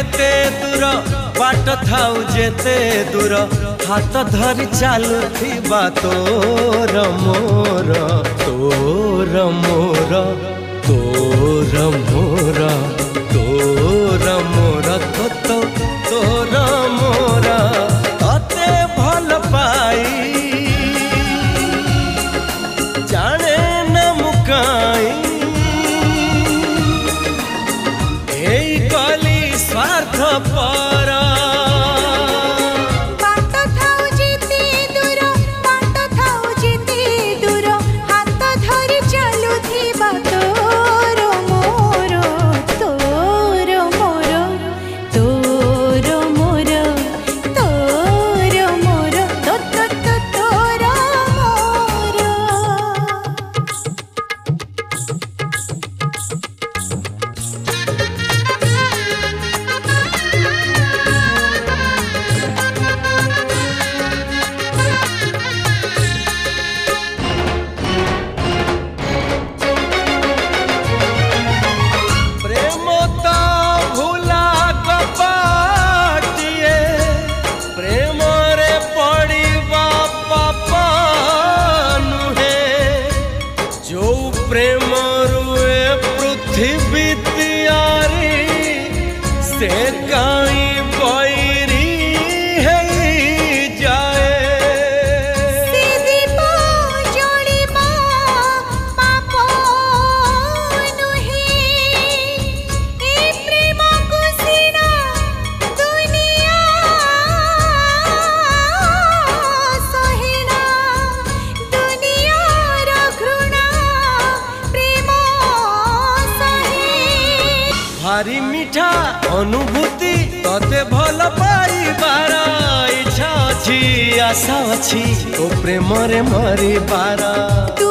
केते दूर बाट थाउ जेते दूर हाथ धरी चालुथिबा तोर मोर तोर मोर तोर मोर तोर मोर तो तोर मोर तते भल पाई जाने न मुकाई एई कली स्वार्थ पर प्रेम रुए पृथ्वी तियारी से काई बैरी है जाए सीधी जोड़ी पाप नुही ए प्रेम को सीना दुनिया सहिना दुनिया रघुना भारी मीठा अनुभूति तते भल पाइबार इच्छा अच्छी आशा अच्छी ओ प्रेम रे मरिबार तू